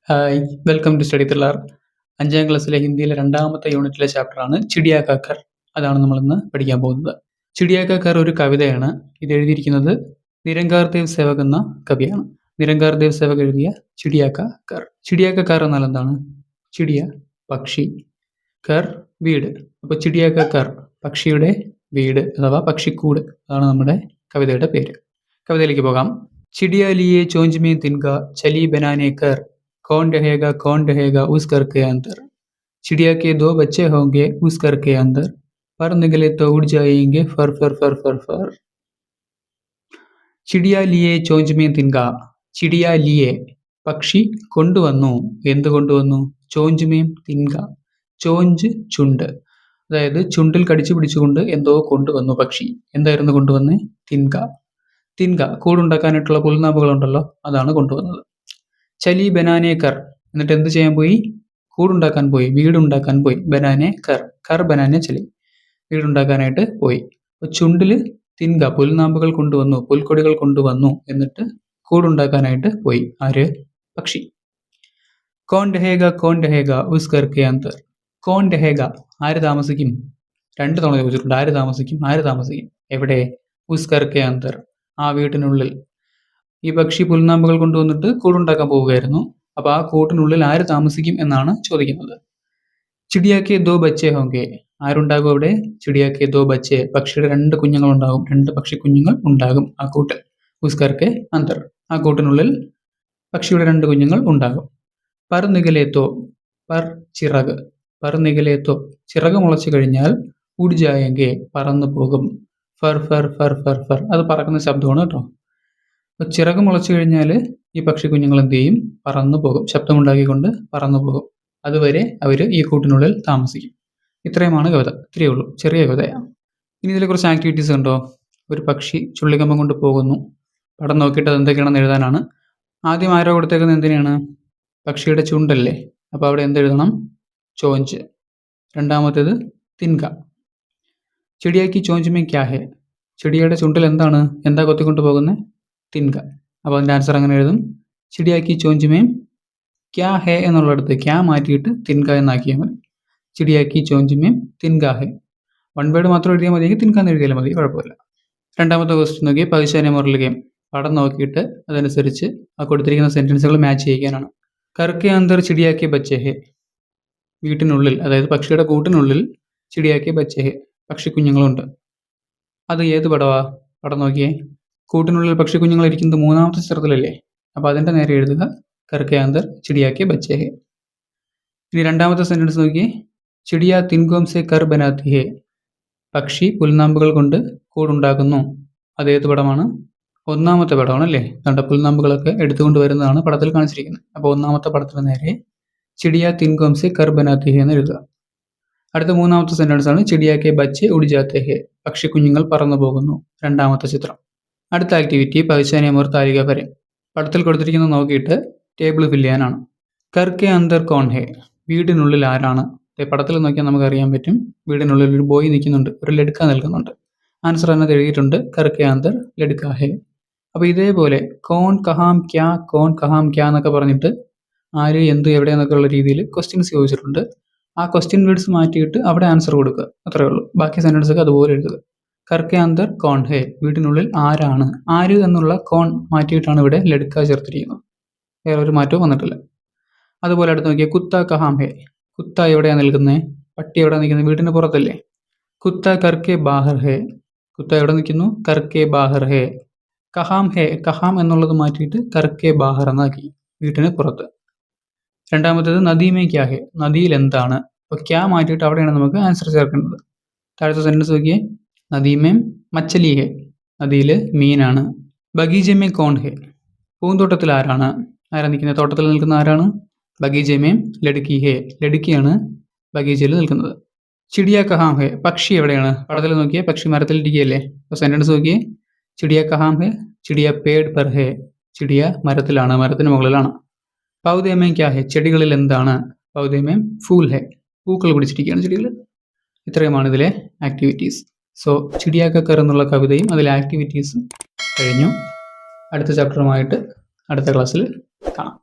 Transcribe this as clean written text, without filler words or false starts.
Hi, welcome to study thriller. 5ാം ക്ലാസ്സിലെ ഹിന്ദിയിലെ 2ാമത്തെ യൂണിറ്റിലെ ചാപ്റ്ററാണ് ചിടിയ കാ ഘർ. അതാണ് നമ്മളിന്ന് പഠിക്കാൻ പോകുന്നത്. ചിടിയ കാ ഘർ ഒരു കവിതയാണ്. ഇത് എഴുതിയിരിക്കുന്നത് നിരങ്കാർ ദേവ് സേവക് എന്ന കവിയാണ്. നിരങ്കാർ ദേവ് സേവക് എഴുതിയ ചിടിയ കാ ഘർ. ചിടിയ കാ ഘർ എന്നാൽ എന്താണ്? ചിടിയ പക്ഷി, ഘർ വീട്. അപ്പോൾ ചിടിയ കാ ഘർ പക്ഷിയുടെ വീട് അഥവാ പക്ഷിക്കൂട്. അതാണ് നമ്മുടെ കവിതയുടെ പേര്. കവിതയിലേക്ക് പോകാം. चिड़िया लिए चोंच में तिनका चली बनाने कर, कौन रहेगा उस घर के अंदर. चिड़िया के 2 बच्चे होंगे उस घर के अंदर, पर निकले तो उड़ जाएंगे फर फर फर फर फर. चिड़िया लिए चोंच में तिनका. चिड़िया लिए പക്ഷി കൊണ്ടുവന്നു. എന്ത് കൊണ്ടുവന്നു? ചോഞ്ച് മീൻ തിൻക. ചോഞ്ച് ചുണ്ട്, അതായത് ചുണ്ടിൽ കടിച്ചു പിടിച്ചുകൊണ്ട് എന്തോ കൊണ്ടുവന്നു പക്ഷി. എന്തായിരുന്നു കൊണ്ടുവന്നേ? തിൻക. തിൻക കൂടുണ്ടാക്കാനായിട്ടുള്ള പുൽനാമ്പുകളുണ്ടല്ലോ, അതാണ് കൊണ്ടുവന്നത്. ചലി ബനാനെ കർ, എന്നിട്ട് എന്ത് ചെയ്യാൻ പോയി? കൂടുണ്ടാക്കാൻ പോയി, വീടുണ്ടാക്കാൻ പോയി. ബനാനെ കർ, കർ ബനാനെ ചലി, വീടുണ്ടാക്കാനായിട്ട് പോയി. അപ്പോൾ ചുണ്ടില് തിൻക പുൽനാമ്പുകൾ കൊണ്ടുവന്നു, പുൽക്കൊടികൾ കൊണ്ടുവന്നു, എന്നിട്ട് കൂടുണ്ടാക്കാനായിട്ട് പോയി. ആര്? പക്ഷി. കോൺ രഹേഗ ഉസ് ഘർ കെ അന്തർ. കോൺ രഹേഗ, ആര് താമസിക്കും? 2 തവണ ചോദിച്ചിട്ടുണ്ട്. ആര് താമസിക്കും? എവിടെ? ഉസ് ഘർ കെ അന്തർ, ആ വീട്ടിനുള്ളിൽ. ഈ പക്ഷി പുൽനാമ്പുകൾ കൊണ്ടുവന്നിട്ട് കൂടുണ്ടാക്കാൻ പോവുകയായിരുന്നു. അപ്പോൾ ആ കൂട്ടിനുള്ളിൽ ആര് താമസിക്കും എന്നാണ് ചോദിക്കുന്നത്. ചിടിയാക്കെ 2 ബച്ചേ ഹോങ്കെ, ആരുണ്ടാകും അവിടെ? ചിടിയാക്കെ 2 ബച്ചേ, പക്ഷിയുടെ 2 കുഞ്ഞുങ്ങൾ ഉണ്ടാകും. 2 പക്ഷി കുഞ്ഞുങ്ങൾ ഉണ്ടാകും ആ കൂട്ടിൽ. ഉസ് ഘർ കെ അന്തർ, ആ കൂട്ടിനുള്ളിൽ പക്ഷിയുടെ 2 കുഞ്ഞുങ്ങൾ ഉണ്ടാകും. പർ നികലേത്തോ, പർ ചിറക്, പർ നികലേത്തോ ചിറക് മുളച്ചു കഴിഞ്ഞാൽ, ഉഡ് ജായെങ്കെ പറന്നു പോകും. Fir fir fir fir fir, അത് പറക്കുന്ന ശബ്ദമാണ് കേട്ടോ. അപ്പോൾ ചിറക് മുളച്ചു കഴിഞ്ഞാൽ ഈ പക്ഷി കുഞ്ഞുങ്ങൾ എന്ത് ചെയ്യും? പറന്നു പോകും, ശബ്ദമുണ്ടാക്കിക്കൊണ്ട് പറന്നു പോകും. അതുവരെ അവർ ഈ കൂട്ടിനുള്ളിൽ താമസിക്കും. ഇത്രയുമാണ് കവിത. ഇത്രയേ ഉള്ളൂ, ചെറിയ കവിതയാണ്. ഇനി ഇതിൽ കുറച്ച് ആക്ടിവിറ്റീസ് ഉണ്ടോ? ഒരു പക്ഷി ചുള്ളിക്കമ്പം കൊണ്ട് പോകുന്നു. പടം നോക്കിയിട്ട് അത് എന്തൊക്കെയാണെന്ന് എഴുതാനാണ്. ആദ്യം ആരോ കൊടുത്തേക്കുന്നത് എന്തിനാണ്? പക്ഷിയുടെ ചുണ്ടല്ലേ, അപ്പോൾ അവിടെ എന്തെഴുതണം? ചോഞ്ച്. രണ്ടാമത്തേത് തിൻക. ചിടിയാക്കി ചോഞ്ച് മേ ക്യാ ഹെ, ചിടിയുടെ ചുണ്ടിൽ എന്താണ്? എന്താ കൊത്തിക്കൊണ്ട് പോകുന്നത്? തിൻക. അപ്പോൾ അതിൻ്റെ ആൻസർ അങ്ങനെ എഴുതും. ചിടിയാക്കി ചോഞ്ച് മേ ക്യാ ഹെ എന്നുള്ളിടത്ത് ക്യാ മാറ്റിയിട്ട് തിൻക എന്നാക്കിയാൽ മതി. ചിടിയാക്കി ചോഞ്ച് മേ തിൻക ഹെ. 1 വേർഡ് മാത്രം എഴുതിയാൽ മതിയെങ്കിൽ തിൻക എന്ന് എഴുതിയാലും മതി, കുഴപ്പമില്ല. രണ്ടാമത്തെ ക്വസ്റ്റ്യൻ നോക്കി, പതിശാനെ മുറൽ ഗെയിം. പടം നോക്കിയിട്ട് അതനുസരിച്ച് ആ കൊടുത്തിരിക്കുന്ന സെൻറ്റൻസുകൾ മാച്ച് ചെയ്യിക്കാനാണ്. കർക്കെ അന്തർ ചിടിയാക്കി ബച്ചേ ഹെ, വീട്ടിനുള്ളിൽ, അതായത് പക്ഷിയുടെ കൂട്ടിനുള്ളിൽ ചിടിയാക്കി ബച്ചേ ഹെ, പക്ഷി കുഞ്ഞുങ്ങളുണ്ട്. അത് ഏത് പടവാ? പടം നോക്കിയേ. കൂട്ടിനുള്ളിൽ പക്ഷി കുഞ്ഞുങ്ങൾ ഇരിക്കുന്നത് 3ാമത്തെ ചിത്രത്തിലല്ലേ, അപ്പോൾ അതിൻ്റെ നേരെ എഴുതുക കർക്കെ അന്തർ ചിടിയാക്കി ബച്ചേ ഹെ. ഇനി രണ്ടാമത്തെ സെൻറ്റൻസ് നോക്കിയേ. ചിടിയ തിൻകോം സെ കർ ബനാത്തി ഹെ, പക്ഷി പുൽനാമ്പുകൾ കൊണ്ട് കൂടുണ്ടാക്കുന്നു. അതേത് പടമാണ്? 1ാമത്തെ പടമാണല്ലേ. കണ്ട പുൽനാമ്പുകളൊക്കെ എടുത്തുകൊണ്ട് വരുന്നതാണ് പടത്തിൽ കാണിച്ചിരിക്കുന്നത്. അപ്പോൾ 1ാമത്തെ പടത്തിന് നേരെ ചിടിയ തിൻകോം സെ കർ ബനാത്തി ഹെ എന്ന് എഴുതുക. അടുത്ത 3ാമത്തെ സെൻറ്റൻസ് ആണ് ചിടിയാക്കെ ബച്ചെ ഉഡ് ജാത്തെ ഹെ, പക്ഷി കുഞ്ഞുങ്ങൾ പറന്നു പോകുന്നു. 2ാമത്തെ ചിത്രം. അടുത്ത ആക്ടിവിറ്റി പതിശാനെ മുർ താലിക വരെ. പടത്തിൽ കൊടുത്തിരിക്കുന്നത് നോക്കിയിട്ട് ടേബിൾ ഫില്ല് ചെയ്യാനാണ്. കർക്കെ അന്തർ കോൺ ഹെ, വീടിനുള്ളിൽ ആരാണ്? പടത്തിൽ നോക്കിയാൽ നമുക്ക് അറിയാൻ പറ്റും. വീടിനുള്ളിൽ ഒരു ബോയ് നിൽക്കുന്നുണ്ട്, ഒരു ലഡ്ക നിൽക്കുന്നുണ്ട്. ആൻസർ അതിനകത്ത് എഴുതിയിട്ടുണ്ട് കർക്കെ അന്തർ ലഡ്ക ഹെ. അപ്പോൾ ഇതേപോലെ കോൺ കഹാം ക്യാ എന്നൊക്കെ പറഞ്ഞിട്ട് ആര്, എന്ത്, എവിടെ എന്നൊക്കെ ഉള്ള രീതിയിൽ ക്വസ്റ്റ്യൻസ് ചോദിച്ചിട്ടുണ്ട്. ആ ക്വസ്റ്റ്യൻ വേർഡ്സ് മാറ്റിയിട്ട് അവിടെ ആൻസർ കൊടുക്കുക, അത്രയേ ഉള്ളൂ. ബാക്കി സെൻറ്റൻസ് ഒക്കെ അതുപോലെ എഴുതുക. കർക്കെ അന്തർ കോൺ ഹെ, വീട്ടിനുള്ളിൽ ആരാണ്? ആര് എന്നുള്ള കോൺ മാറ്റിയിട്ടാണ് ഇവിടെ ലഡ്ക ചേർത്തിരിക്കുന്നത്. വേറെ ഒരു മാറ്റവും വന്നിട്ടില്ല. അതുപോലെ അടുത്ത് നോക്കിയാൽ കുത്ത കഹാം ഹെ, കുത്ത എവിടെയാണ് നിൽക്കുന്നത്? പട്ടി എവിടെ നിൽക്കുന്നത്? വീട്ടിന് പുറത്തല്ലേ. കുത്ത കർക്കെ ബാഹർ ഹെ, കുത്ത എവിടെ നിൽക്കുന്നു? കർക്കെ ബാഹർ ഹെ. കഹാം ഹെ, കഹാം എന്നുള്ളത് മാറ്റിയിട്ട് കർക്കെ ബാഹർ എന്നാക്കി, വീട്ടിന് പുറത്ത്. രണ്ടാമത്തേത് നദീമേ ക്യാ ഹെ, നദിയിൽ എന്താണ്? അപ്പോൾ ക്യാ മാറ്റിയിട്ട് അവിടെയാണ് നമുക്ക് ആൻസർ ചേർക്കേണ്ടത്. താഴത്തെ സെൻറ്റൻസ് നോക്കിയേ. നദീമേ മച്ചലി ഹെ, നദിയിൽ മീനാണ്. ബഗീജമേ കോൺ ഹെ, പൂന്തോട്ടത്തിൽ ആരാണ്? ആരാ നിൽക്കുന്നത്? തോട്ടത്തിൽ നിൽക്കുന്ന ആരാണ്? ബഗീജമേ ലഡ്കി ഹെ, ലഡ്കിയാണ് ബഗീജയിൽ നിൽക്കുന്നത്. ചിടിയ കഹാം ഹെ, പക്ഷി എവിടെയാണ്? പടത്തിൽ നോക്കിയേ, പക്ഷി മരത്തിലിരിക്കുകയല്ലേ. അപ്പോൾ സെൻറ്റൻസ് നോക്കിയേ. ചിടിയ കഹാം ഹെ, ചിടിയ പേഡ് പെർ ഹെ, ചിടിയ മരത്തിലാണ്, മരത്തിന് മുകളിലാണ്. പൗദേമേ ക്യാ ഹെ, ചെടികളിൽ എന്താണ്? പൗദേമേ ഫൂൽ ഹെ, പൂക്കൾ പിടിച്ചിരിക്കുകയാണ് ചെടികൾ. ഇത്രയുമാണ് ഇതിലെ ആക്ടിവിറ്റീസ്. സോ ചിടിയ കാ ഘർ എന്നുള്ള കവിതയും അതിലെ ആക്ടിവിറ്റീസും കഴിഞ്ഞു. അടുത്ത ചാപ്റ്ററുമായിട്ട് അടുത്ത ക്ലാസ്സിൽ കാണാം.